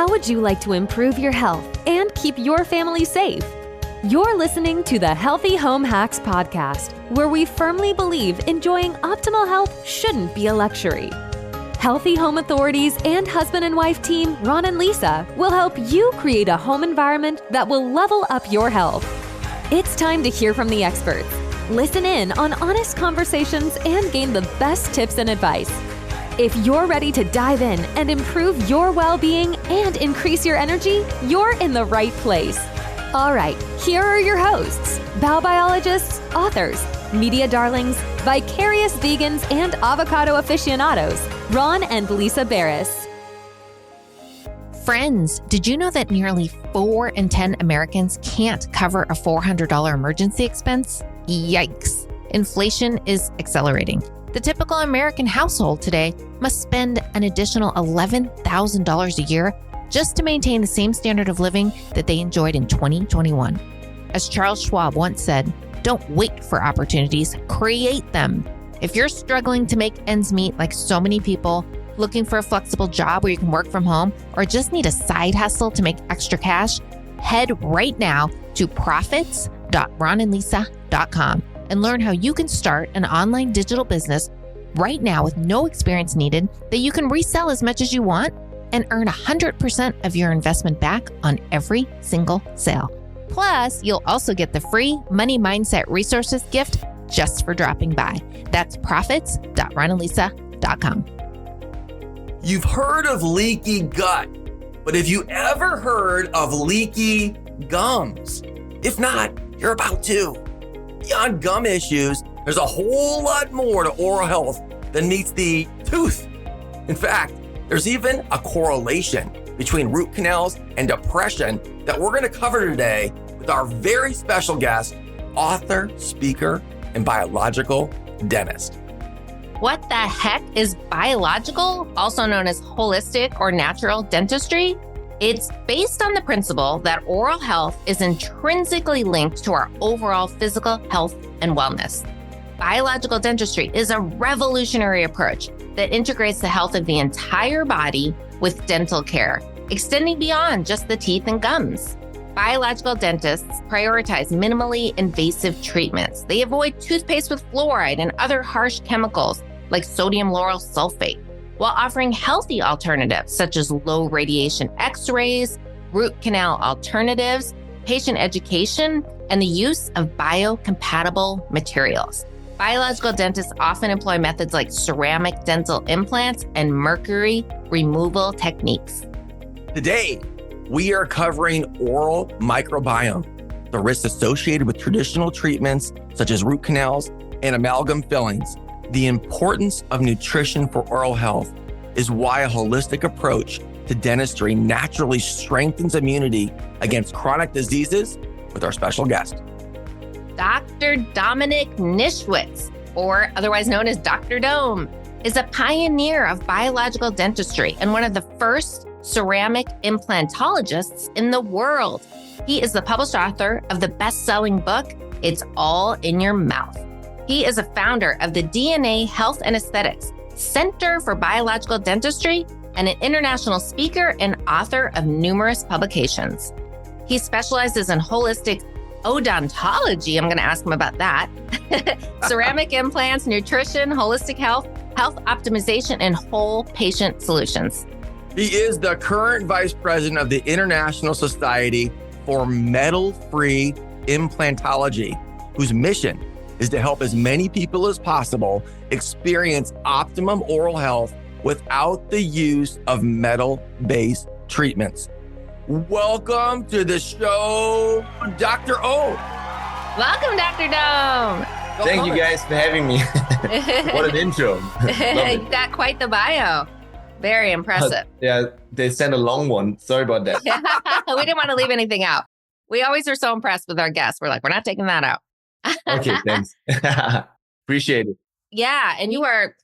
How would you like to improve your health and keep your family safe? You're listening to the Healthy Home Hacks Podcast, where we firmly believe enjoying optimal health shouldn't be a luxury. Healthy Home Authorities and husband and wife team Ron and Lisa will help you create a home environment that will level up your health. It's time to hear from the experts. Listen in on honest conversations and gain the best tips and advice. If you're ready to dive in and improve your well-being and increase your energy, you're in the right place. All right, here are your hosts, biobiologists, authors, media darlings, vicarious vegans, and avocado aficionados, Ron and Lisa Barris. Friends, did you know that nearly 4 in 10 Americans can't cover a $400 emergency expense? Yikes. Inflation is accelerating. The typical American household today must spend an additional $11,000 a year just to maintain the same standard of living that they enjoyed in 2021. As Charles Schwab once said, don't wait for opportunities, create them. If you're struggling to make ends meet like so many people, looking for a flexible job where you can work from home, or just need a side hustle to make extra cash, head right now to profits.ronandlisa.com and learn how you can start an online digital business right now with no experience needed that you can resell as much as you want and earn 100% of your investment back on every single sale. Plus, you'll also get the free Money Mindset Resources gift just for dropping by. That's profits.ronandlisa.com. You've heard of leaky gut, but have you ever heard of leaky gums? If not, you're about to. Beyond gum issues, there's a whole lot more to oral health than meets the tooth. In fact, there's even a correlation between root canals and depression that we're going to cover today with our very special guest, author, speaker, and biological dentist. What the heck is biological, also known as holistic or natural dentistry? It's based on the principle that oral health is intrinsically linked to our overall physical health and wellness. Biological dentistry is a revolutionary approach that integrates the health of the entire body with dental care, extending beyond just the teeth and gums. Biological dentists prioritize minimally invasive treatments. They avoid toothpaste with fluoride and other harsh chemicals like sodium lauryl sulfate, while offering healthy alternatives such as low radiation x-rays, root canal alternatives, patient education, and the use of biocompatible materials. Biological dentists often employ methods like ceramic dental implants and mercury removal techniques. Today, we are covering oral microbiome, the risks associated with traditional treatments such as root canals and amalgam fillings. The importance of nutrition for oral health is why a holistic approach to dentistry naturally strengthens immunity against chronic diseases with our special guest. Dr. Dominic Nischwitz, or otherwise known as Dr. Dome, is a pioneer of biological dentistry and one of the first ceramic implantologists in the world. He is the published author of the best-selling book, It's All in Your Mouth. He is a founder of the DNA Health and Aesthetics Center for Biological Dentistry and an international speaker and author of numerous publications. He specializes in holistic odontology. I'm going to ask him about that. Ceramic implants, nutrition, holistic health, health optimization, and whole patient solutions. He is the current vice president of the International Society for Metal-Free Implantology, whose mission is to help as many people as possible experience optimum oral health without the use of metal-based treatments. Welcome to the show, Dr. O. Welcome, Dr. Dome. Thank you guys for having me. What an intro. You got quite the bio. Very impressive. Yeah, they sent a long one. Sorry about that. We didn't want to leave anything out. We always are so impressed with our guests. We're like, we're not taking that out. Okay, thanks. Appreciate it. Yeah, and you are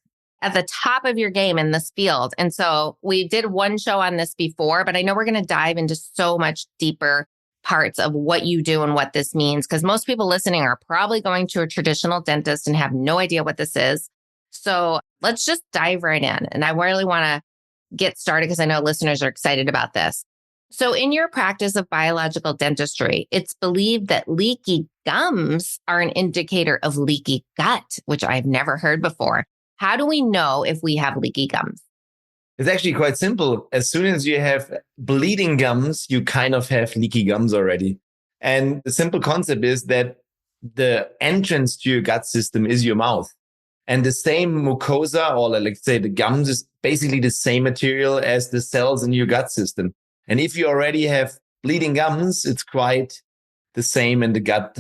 at the top of your game in this field. And so we did one show on this before, but I know we're going to dive into so much deeper parts of what you do and what this means, because most people listening are probably going to a traditional dentist and have no idea what this is. So let's just dive right in. And I really want to get started, because I know listeners are excited about this. So in your practice of biological dentistry, it's believed that leaky gums are an indicator of leaky gut, which I've never heard before. How do we know if we have leaky gums? It's actually quite simple. As soon as you have bleeding gums, you kind of have leaky gums already. And the simple concept is that the entrance to your gut system is your mouth. And the same mucosa, or let's say the gums, is basically the same material as the cells in your gut system. And if you already have bleeding gums, it's quite the same in the gut,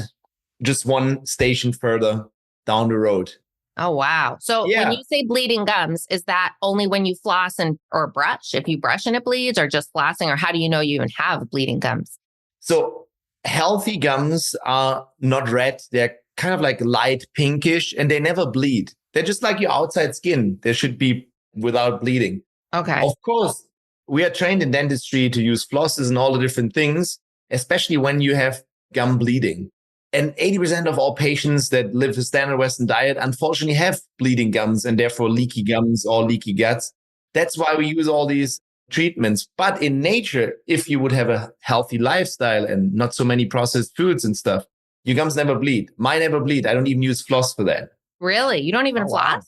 just one station further down the road. Oh, wow. So when you say bleeding gums, is that only when you floss or brush? If you brush and it bleeds, or just flossing? Or how do you know you even have bleeding gums? So healthy gums are not red. They're kind of like light pinkish, and they never bleed. They're just like your outside skin. They should be without bleeding. Okay. Of course, we are trained in dentistry to use flosses and all the different things, especially when you have gum bleeding. And 80% of all patients that live a standard Western diet, unfortunately, have bleeding gums and therefore leaky gums or leaky guts. That's why we use all these treatments. But in nature, if you would have a healthy lifestyle and not so many processed foods and stuff, your gums never bleed. Mine never bleed. I don't even use floss for that. Really? You don't even floss?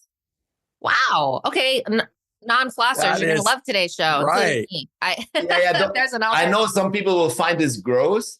Wow. Okay. Non-flossers, you're going to love today's show. Right. There's an I know some people will find this gross.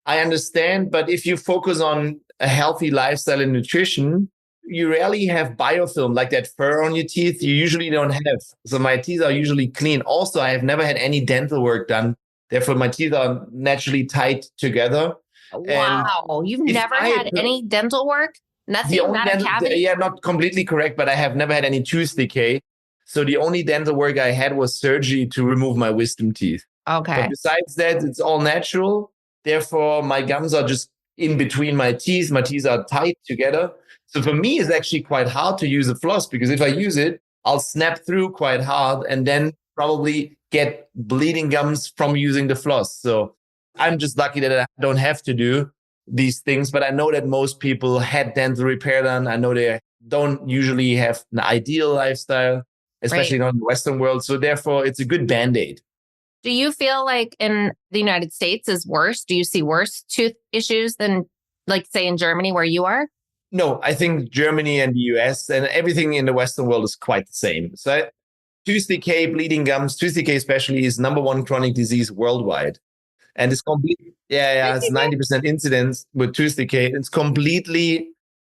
I understand. But if you focus on a healthy lifestyle and nutrition, you rarely have biofilm, like that fur on your teeth. You usually don't have. So my teeth are usually clean. Also, I have never had any dental work done. Therefore, my teeth are naturally tight together. Wow. You've never had any dental work? Nothing, not a cavity? Yeah, not completely correct, but I have never had any tooth decay. So the only dental work I had was surgery to remove my wisdom teeth. Okay. But besides that, it's all natural. Therefore, my gums are just in between my teeth. My teeth are tight together. So for me, it's actually quite hard to use a floss, because if I use it, I'll snap through quite hard and then probably get bleeding gums from using the floss. So I'm just lucky that I don't have to do these things. But I know that most people had dental repair done. I know they don't usually have an ideal lifestyle, especially not in the Western world. So therefore, it's a good Band-Aid. Do you feel like in the United States is worse? Do you see worse tooth issues than, like, say, in Germany where you are? No, I think Germany and the US and everything in the Western world is quite the same. So tooth decay, bleeding gums, tooth decay especially is number one chronic disease worldwide. And it's it's 90% incidence with tooth decay. It's completely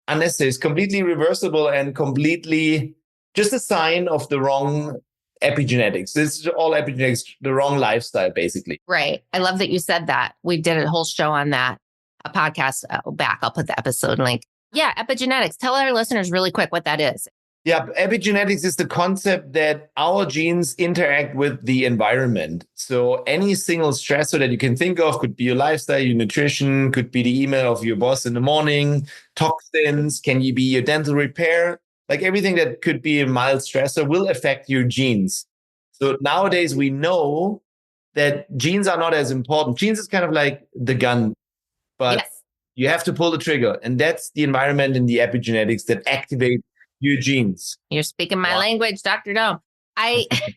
unnecessary. It's completely reversible and completely just a sign of the wrong epigenetics. It's all epigenetics, the wrong lifestyle, basically. Right. I love that you said that. We did a whole show on that, a podcast back. I'll put the episode link. Yeah, epigenetics. Tell our listeners really quick what that is. Yeah, epigenetics is the concept that our genes interact with the environment. So any single stressor that you can think of could be your lifestyle, your nutrition, could be the email of your boss in the morning, toxins, can you be your dental repair? Like everything that could be a mild stressor will affect your genes. So nowadays we know that genes are not as important. Genes is kind of like the gun, but you have to pull the trigger. And that's the environment and the epigenetics that activate your genes. You're speaking my language, Dr. Dome.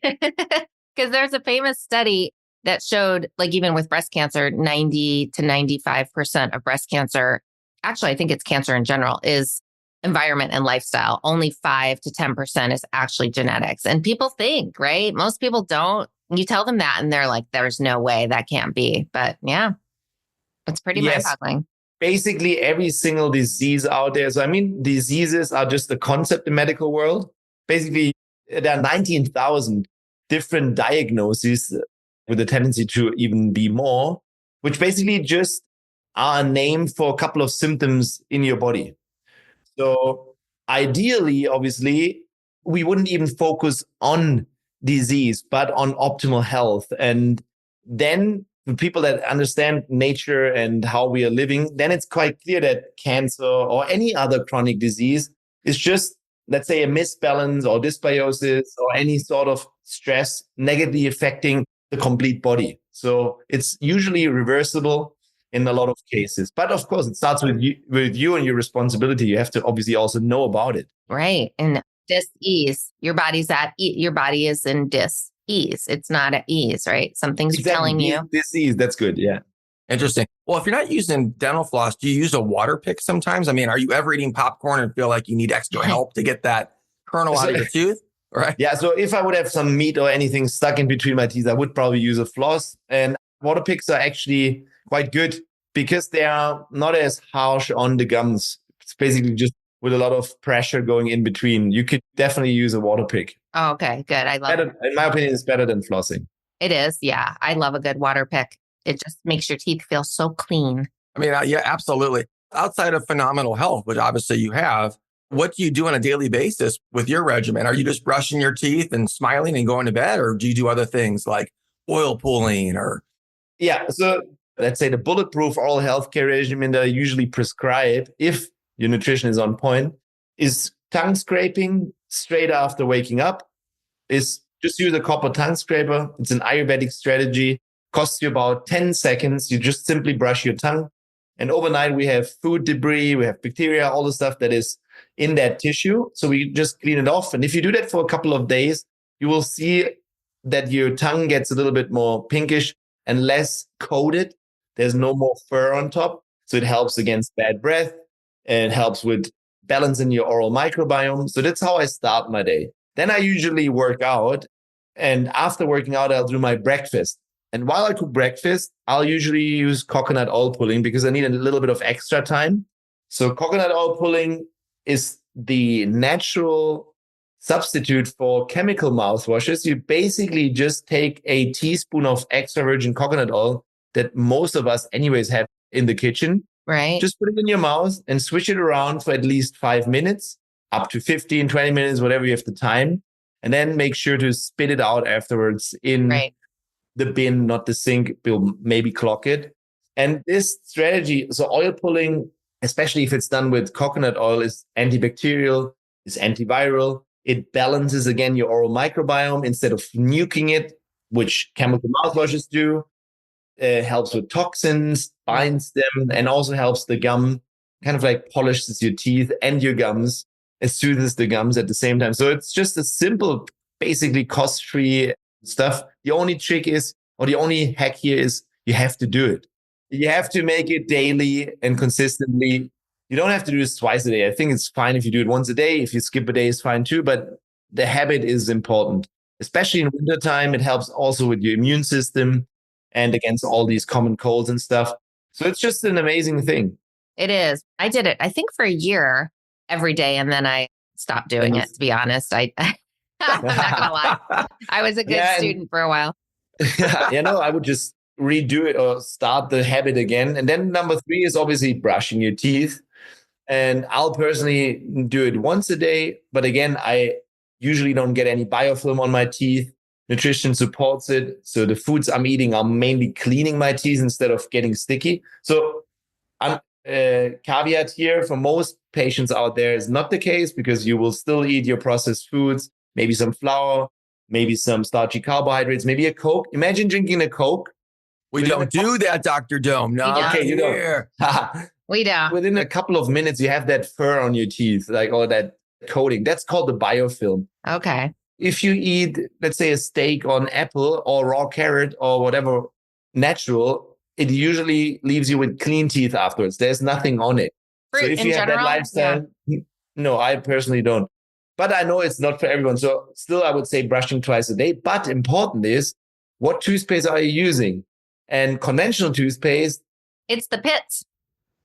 Because there's a famous study that showed, like, even with breast cancer, 90 to 95% of breast cancer, actually, I think it's cancer in general, is environment and lifestyle. Only 5 to 10% is actually genetics. And people think, right? Most people don't. You tell them that and they're like, there's no way, that can't be. But yeah, it's pretty mind-boggling. Basically, every single disease out there. So, I mean, diseases are just a concept in the medical world. Basically, there are 19,000 different diagnoses with a tendency to even be more, which basically just are a name for a couple of symptoms in your body. So ideally, obviously, we wouldn't even focus on disease, but on optimal health. And then the people that understand nature and how we are living, then it's quite clear that cancer or any other chronic disease is just, let's say, a misbalance or dysbiosis or any sort of stress negatively affecting the complete body. So it's usually reversible in a lot of cases. But of course, it starts with you and your responsibility. You have to obviously also know about it. Right. And dis-ease. Your body is in dis-ease. ease. It's not at ease, right? Something's Exactly. telling you. Disease. That's good. Yeah. Interesting. Well, if you're not using dental floss, do you use a water pick sometimes? I mean, are you ever eating popcorn and feel like you need extra help to get that kernel out of your tooth? Right. Yeah. So if I would have some meat or anything stuck in between my teeth, I would probably use a floss. And water picks are actually quite good because they are not as harsh on the gums. It's basically just with a lot of pressure going in between. You could definitely use a water pick. Oh, okay, good. I love it. In my opinion, it's better than flossing. It is. Yeah. I love a good water pick. It just makes your teeth feel so clean. I mean, yeah, absolutely. Outside of phenomenal health, which obviously you have, what do you do on a daily basis with your regimen? Are you just brushing your teeth and smiling and going to bed? Or do you do other things like oil pulling or? Yeah. So let's say the bulletproof oral healthcare regimen that I usually prescribe, if your nutrition is on point, is tongue scraping straight after waking up. Is just use a copper tongue scraper. It's an Ayurvedic strategy. Costs you about 10 seconds. You just simply brush your tongue. And overnight, we have food debris, we have bacteria, all the stuff that is in that tissue. So we just clean it off. And if you do that for a couple of days, you will see that your tongue gets a little bit more pinkish and less coated. There's no more fur on top. So it helps against bad breath and helps with balancing your oral microbiome. So that's how I start my day. Then I usually work out. And after working out, I'll do my breakfast. And while I cook breakfast, I'll usually use coconut oil pulling because I need a little bit of extra time. So coconut oil pulling is the natural substitute for chemical mouthwashes. You basically just take a teaspoon of extra virgin coconut oil that most of us anyways have in the kitchen. Right. Just put it in your mouth and swish it around for at least 5 minutes, up to 15, 20 minutes, whatever you have the time. And then make sure to spit it out afterwards in the bin, not the sink. You'll maybe clog it. And this strategy, so oil pulling, especially if it's done with coconut oil, is antibacterial, is antiviral. It balances again your oral microbiome instead of nuking it, which chemical mouthwashes do. Helps with toxins, binds them, and also helps the gum, kind of like polishes your teeth and your gums. It soothes the gums at the same time. So it's just a simple, basically cost-free stuff. The only trick is, or the only hack here is, you have to do it. You have to make it daily and consistently. You don't have to do this twice a day. I think it's fine if you do it once a day. If you skip a day, it's fine too. But the habit is important, especially in wintertime. It helps also with your immune system and against all these common colds and stuff. So it's just an amazing thing. It is. I did it, I think, for a year every day. And then I stopped doing it, to be honest. I'm not going to lie. I was a good student for a while. I would just redo it or start the habit again. And then number 3 is obviously brushing your teeth. And I'll personally do it once a day. But again, I usually don't get any biofilm on my teeth. Nutrition supports it. So the foods I'm eating are mainly cleaning my teeth instead of getting sticky. So I'm caveat here for most patients out there is not the case, because you will still eat your processed foods, maybe some flour, maybe some starchy carbohydrates, maybe a Coke. Imagine drinking a Coke. We don't do that, Dr. Dome. No, okay, you don't. We don't. Within a couple of minutes, you have that fur on your teeth, like all that coating. That's called the biofilm. Okay. If you eat, let's say, a steak on apple or raw carrot or whatever natural, it usually leaves you with clean teeth afterwards. There's nothing on it. Fruit so if in you have general, that lifestyle, no, I personally don't. But I know it's not for everyone. So still, I would say brushing twice a day. But important is, what toothpaste are you using? And conventional toothpaste, it's the pits.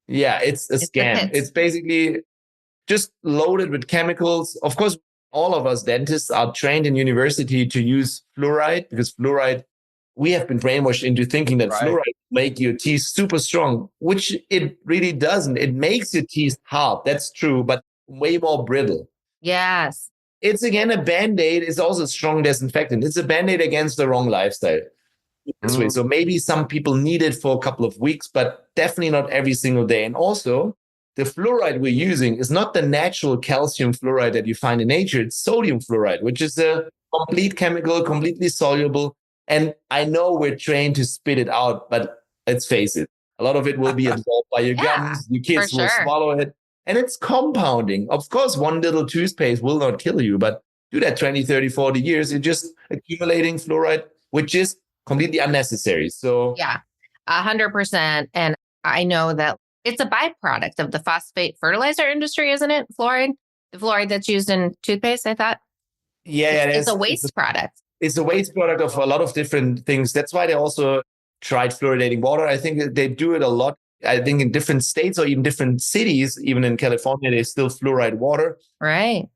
Yeah, it's a scam. It's basically just loaded with chemicals. Of course, all of us dentists are trained in university to use fluoride, because fluoride, we have been brainwashed into thinking that fluoride make your teeth super strong, which it really doesn't. It makes your teeth hard. That's true, but way more brittle. Yes. It's again a Band-Aid. It's also a strong disinfectant. It's a Band-Aid against the wrong lifestyle. This way. So maybe some people need it for a couple of weeks, but definitely not every single day. And also, the fluoride we're using is not the natural calcium fluoride that you find in nature. It's sodium fluoride, which is a complete chemical, completely soluble. And I know we're trained to spit it out, but let's face it, a lot of it will be absorbed by your gums. Your kids will swallow it. And it's compounding. Of course, one little toothpaste will not kill you, but do that 20, 30, 40 years. You're just accumulating fluoride, which is completely unnecessary. So Yeah, 100%. And I know that it's a byproduct of the phosphate fertilizer industry, isn't it? Fluoride, the fluoride that's used in toothpaste, I thought. It's a waste product. It's a waste product of a lot of different things. That's why they also tried fluoridating water. I think they do it a lot. I think in different states or even different cities, even in California, they still fluoride water. Right.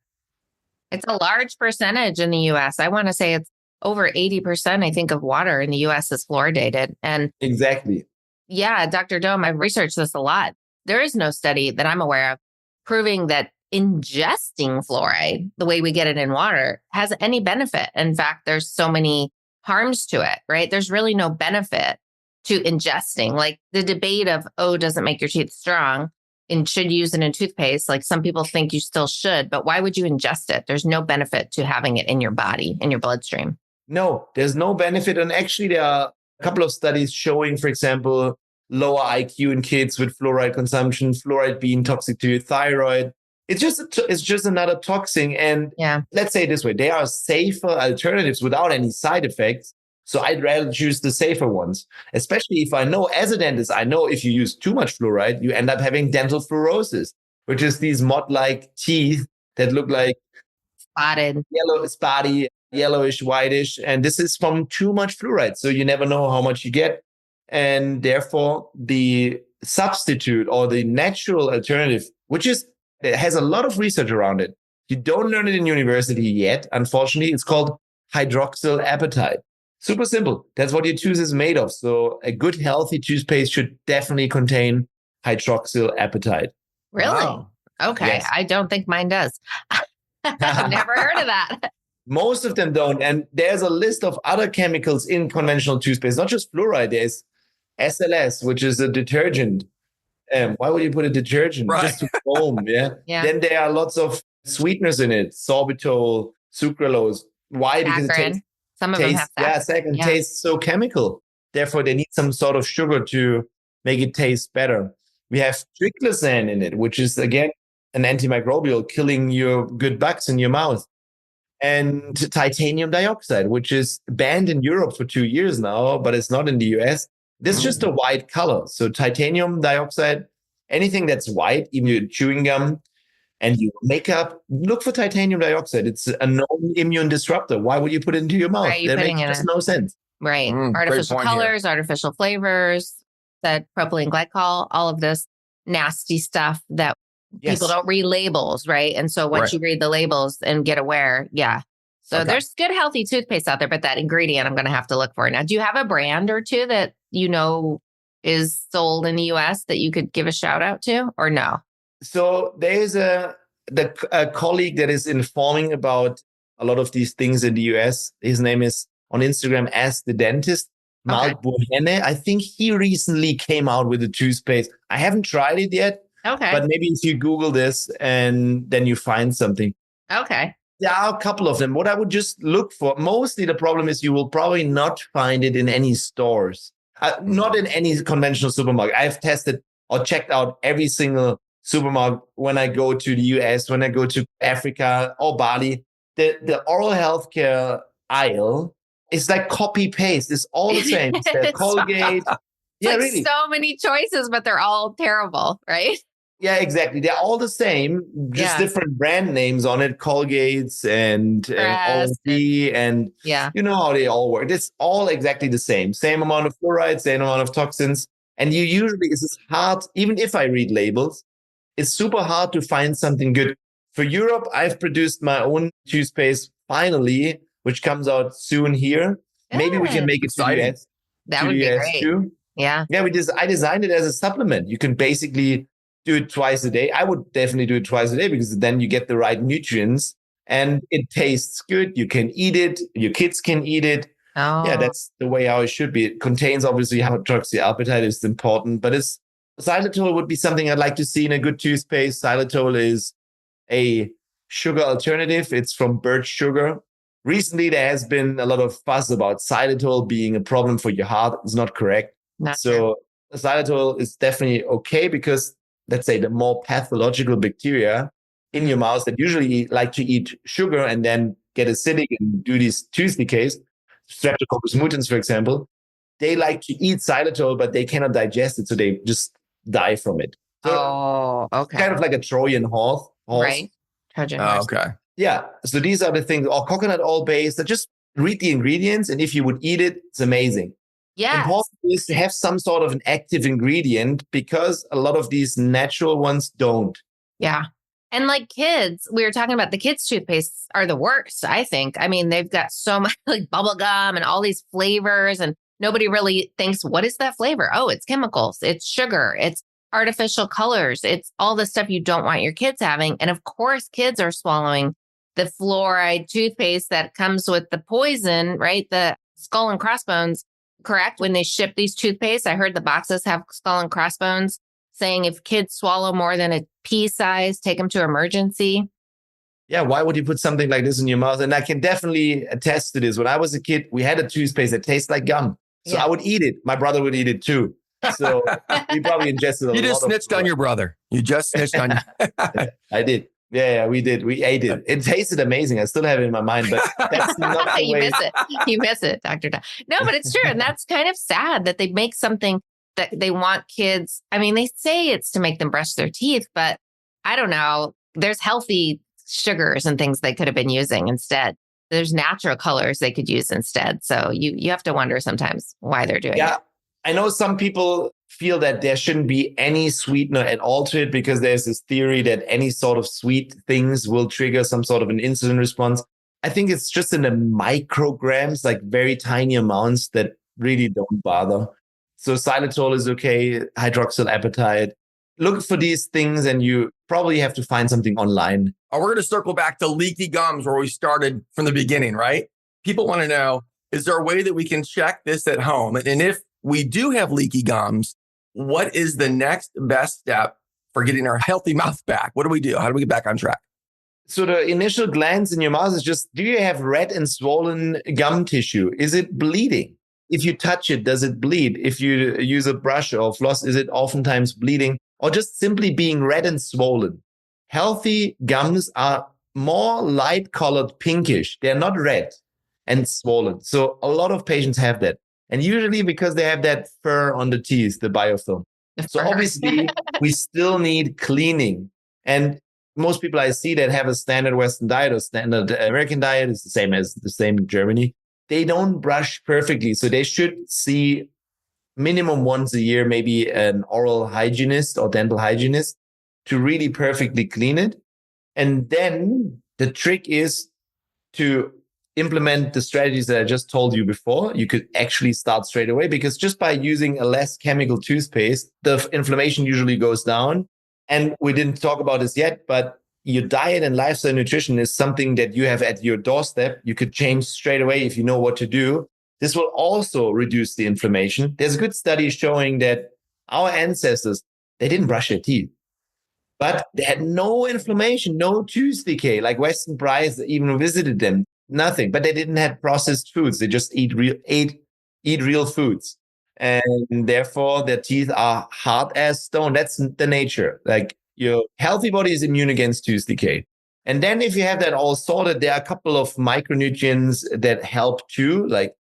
It's a large percentage in the US. I want to say it's over 80%, I think, of water in the US is fluoridated. And exactly. Yeah, Dr. Dome, I've researched this a lot. There is no study that I'm aware of proving that ingesting fluoride, the way we get it in water, has any benefit. In fact, there's so many harms to it, right? There's really no benefit to ingesting. Like the debate of, doesn't make your teeth strong and should use it in toothpaste. Like some people think you still should, but why would you ingest it? There's no benefit to having it in your body, in your bloodstream. No, there's no benefit. And actually, there are a couple of studies showing, for example, lower IQ in kids with fluoride consumption, fluoride being toxic to your thyroid. It's just another toxin. And let's say it this way, there are safer alternatives without any side effects. So I'd rather choose the safer ones, especially if I know, as a dentist, I know if you use too much fluoride, you end up having dental fluorosis, which is these mod-like teeth that look like spotted, spotty, yellowish, whitish. And this is from too much fluoride. So you never know how much you get. And therefore, the substitute or the natural alternative, which has a lot of research around it. You don't learn it in university yet. Unfortunately, it's called hydroxyl apatite. Super simple. That's what your tooth is made of. So a good, healthy toothpaste should definitely contain hydroxyl apatite. Really? Wow. Okay. Yes. I don't think mine does. I've never heard of that. Most of them don't. And there's a list of other chemicals in conventional toothpaste, not just fluoride. There's SLS, which is a detergent. Why would you put a detergent? Right. Just to foam, yeah? Then there are lots of sweeteners in it, sorbitol, sucralose. Why? Because it tastes, some of them have that. Tastes so chemical. Therefore, they need some sort of sugar to make it taste better. We have triclosan in it, which is, again, an antimicrobial, killing your good bugs in your mouth. And titanium dioxide, which is banned in Europe for 2 years now, but it's not in the US. This is just a white color. So titanium dioxide, anything that's white, even your chewing gum and your makeup, look for titanium dioxide. It's a known immune disruptor. Why would you put it into your mouth? Right, that makes just no sense. Right. Artificial colors, artificial flavors, that propylene glycol, all of this nasty stuff that people don't read labels, right? And so once you read the labels and get aware, So there's good, healthy toothpaste out there, but that ingredient I'm going to have to look for. Now, do you have a brand or two that you know is sold in the US that you could give a shout out to, or no? So there's a colleague that is informing about a lot of these things in the US. His name is on Instagram as the dentist, Mark Burhenne. I think he recently came out with a toothpaste. I haven't tried it yet. Okay. But maybe if you Google this and then you find something. Okay. There are a couple of them. What I would just look for, mostly the problem is you will probably not find it in any stores, not in any conventional supermarket. I've tested or checked out every single supermarket when I go to the US, when I go to Africa or Bali. The oral healthcare aisle is like copy paste. It's all the same. It's Colgate. Really. So many choices, but they're all terrible, right? Yeah, exactly. They're all the same, just different brand names on it, Colgates and Oral-B, and you know how they all work. It's all exactly the same. Same amount of fluoride, same amount of toxins. And it's hard, even if I read labels, it's super hard to find something good. For Europe, I've produced my own toothpaste finally, which comes out soon here. Maybe we can make it to the US. That would be great. Too. Yeah. Yeah, I designed it as a supplement. You can basically do it twice a day. I would definitely do it twice a day because then you get the right nutrients and it tastes good. You can eat it. Your kids can eat it. Oh. Yeah, that's the way how it should be. It contains obviously hydroxyl apatite is important, but xylitol would be something I'd like to see in a good toothpaste. Xylitol is a sugar alternative. It's from birch sugar. Recently, there has been a lot of fuss about xylitol being a problem for your heart. It's not correct. So xylitol is definitely okay because, let's say, the more pathological bacteria in your mouth that usually like to eat sugar and then get acidic and do these tooth decays, Streptococcus mutans, for example, they like to eat xylitol, but they cannot digest it. So they just die from it. So okay. kind of like a Trojan horse. Right. Trojan horse. Okay. Yeah. So these are the things, or coconut oil based. So just read the ingredients. And if you would eat it, it's amazing. Yeah. Important is to have some sort of an active ingredient because a lot of these natural ones don't. Yeah. And like kids, we were talking about the kids' toothpastes are the worst, I think. I mean, they've got so much like bubble gum and all these flavors, and nobody really thinks, what is that flavor? Oh, it's chemicals, it's sugar, it's artificial colors, it's all the stuff you don't want your kids having. And of course, kids are swallowing the fluoride toothpaste that comes with the poison, right? The skull and crossbones, correct? When they ship these toothpastes, I heard the boxes have skull and crossbones, saying if kids swallow more than a pea size, take them to emergency. Yeah, why would you put something like this in your mouth? And I can definitely attest to this. When I was a kid, we had a toothpaste that tastes like gum. So I would eat it. My brother would eat it too. So we probably ingested a lot. You just snitched on your brother. You just snitched on. I did. Yeah, we did. We ate it. It tasted amazing. I still have it in my mind, but that's not the You way. miss it. You miss it, Dr. Don. No, but it's true. And that's kind of sad that they make something that they want kids. I mean, they say it's to make them brush their teeth, but I don't know. There's healthy sugars and things they could have been using instead. There's natural colors they could use instead. So you have to wonder sometimes why they're doing it. I know some people feel that there shouldn't be any sweetener at all to it because there's this theory that any sort of sweet things will trigger some sort of an insulin response. I think it's just in the micrograms, like very tiny amounts that really don't bother. So xylitol is okay, hydroxyapatite. Look for these things and you probably have to find something online. We're going to circle back to leaky gums where we started from the beginning, right? People want to know, is there a way that we can check this at home? And if we do have leaky gums, what is the next best step for getting our healthy mouth back? What do we do? How do we get back on track? So the initial glance in your mouth is just, do you have red and swollen gum tissue? Is it bleeding? If you touch it, does it bleed? If you use a brush or floss, is it oftentimes bleeding? Or just simply being red and swollen? Healthy gums are more light colored pinkish. They're not red and swollen. So a lot of patients have that. And usually because they have that fur on the teeth, the biofilm. So obviously we still need cleaning. And most people I see that have a standard Western diet or standard American diet is the same in Germany. They don't brush perfectly. So they should see minimum once a year, maybe an oral hygienist or dental hygienist to really perfectly clean it. And then the trick is to implement the strategies that I just told you before. You could actually start straight away because just by using a less chemical toothpaste, the inflammation usually goes down. And we didn't talk about this yet, but your diet and lifestyle nutrition is something that you have at your doorstep. You could change straight away if you know what to do. This will also reduce the inflammation. There's a good study showing that our ancestors, they didn't brush their teeth, but they had no inflammation, no tooth decay, like Western brides even visited them, nothing, but they didn't have processed foods. They just eat real foods. And therefore their teeth are hard as stone. That's the nature. Like your healthy body is immune against tooth decay. And then if you have that all sorted, there are a couple of micronutrients that help too. Like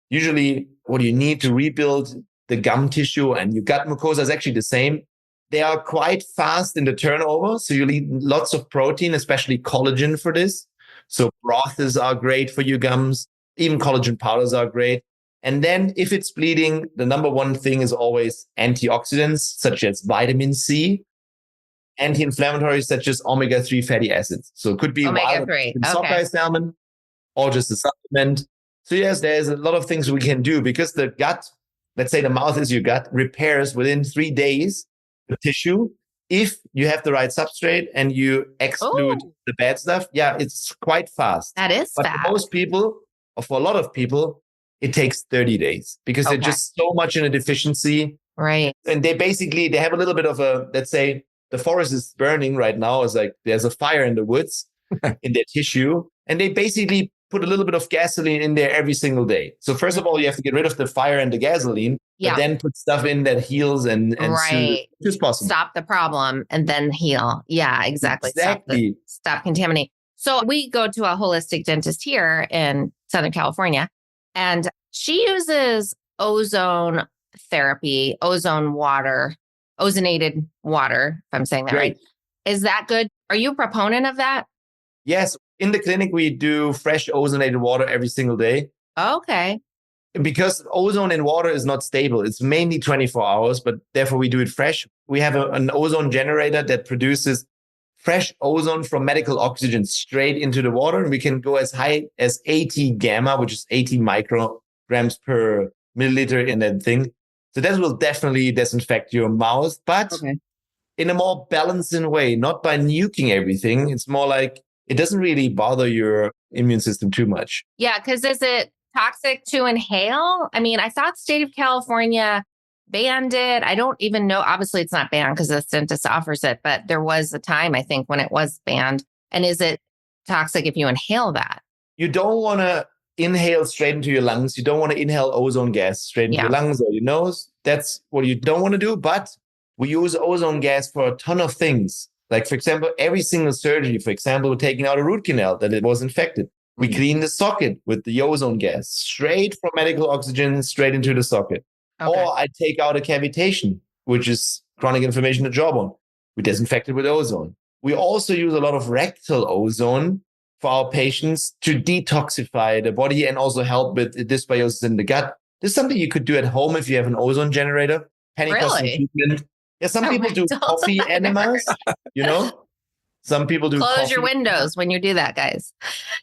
usually what you need to rebuild the gum tissue and your gut mucosa is actually the same. They are quite fast in the turnover. So you need lots of protein, especially collagen for this. So broths are great for your gums. Even collagen powders are great. And then if it's bleeding, the number one thing is always antioxidants, such as vitamin C, anti-inflammatories, such as omega-3 fatty acids. So it could be omega-3, sockeye salmon or just a supplement. So yes, there's a lot of things we can do because the gut, let's say the mouth is your gut, repairs within 3 days the tissue. If you have the right substrate and you exclude the bad stuff, it's quite fast. That is but fast. For most people, or for a lot of people, it takes 30 days because they're just so much in a deficiency. Right. And they have a little bit of a, let's say the forest is burning right now. It's like there's a fire in the woods in their tissue. And they basically put a little bit of gasoline in there every single day. So first of all, you have to get rid of the fire and the gasoline, but then put stuff in that heals and soothes as possible. Stop the problem and then heal. Yeah, exactly. Exactly. Stop contaminating. So we go to a holistic dentist here in Southern California, and she uses ozone therapy, ozone water, ozonated water, if I'm saying that right. Is that good? Are you a proponent of that? Yes. In the clinic, we do fresh ozonated water every single day. Okay. Because ozone in water is not stable. It's mainly 24 hours, but therefore we do it fresh. We have an ozone generator that produces fresh ozone from medical oxygen straight into the water. And we can go as high as 80 gamma, which is 80 micrograms per milliliter in that thing. So that will definitely disinfect your mouth, but in a more balancing way, not by nuking everything. It's more like it doesn't really bother your immune system too much. Yeah, because is it toxic to inhale? I mean, I thought state of California banned it. I don't even know. Obviously, it's not banned because the dentist offers it, but there was a time, I think, when it was banned. And is it toxic if you inhale that? You don't want to inhale straight into your lungs. You don't want to inhale ozone gas straight into your lungs or your nose. That's what you don't want to do. But we use ozone gas for a ton of things. Like, for example, every single surgery, for example, we're taking out a root canal that it was infected. We clean the socket with the ozone gas straight from medical oxygen straight into the socket. Or I take out a cavitation, which is chronic inflammation of the jawbone. We disinfect it with ozone. We also use a lot of rectal ozone for our patients to detoxify the body and also help with dysbiosis in the gut. This is something you could do at home if you have an ozone generator. Really? Treatment. Yeah, some people do coffee enemas, you know? Some people do Close your windows when you do that, guys.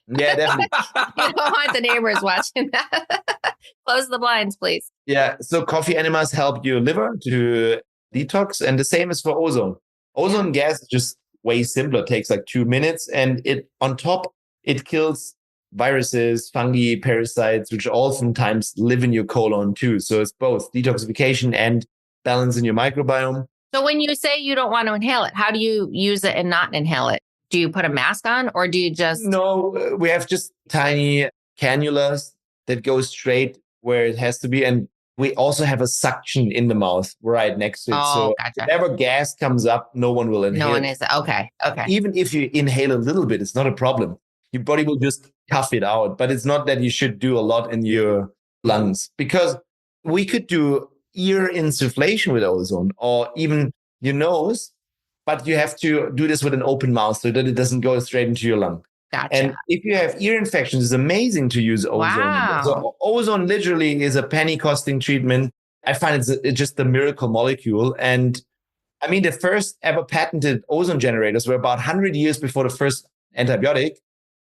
Yeah, definitely. You don't want the neighbors watching that. Close the blinds, please. Yeah, so coffee enemas help your liver to detox. And the same is for ozone. Ozone gas is just way simpler. It takes like 2 minutes. And it on top, it kills viruses, fungi, parasites, which oftentimes live in your colon too. So it's both detoxification and balance in your microbiome. So when you say you don't want to inhale it, how do you use it and not inhale it? Do you put a mask on or do you just... No, we have just tiny cannulas that go straight where it has to be. And we also have a suction in the mouth right next to it. So whatever gas comes up, no one will inhale. No one is. Okay. Even if you inhale a little bit, it's not a problem. Your body will just cough it out. But it's not that you should do a lot in your lungs, because we could do ear insufflation with ozone or even your nose, but you have to do this with an open mouth so that it doesn't go straight into your lung. Gotcha. And if you have ear infections, it's amazing to use ozone. Wow. So ozone literally is a penny costing treatment. I find it's just a miracle molecule. And I mean, the first ever patented ozone generators were about 100 years before the first antibiotic.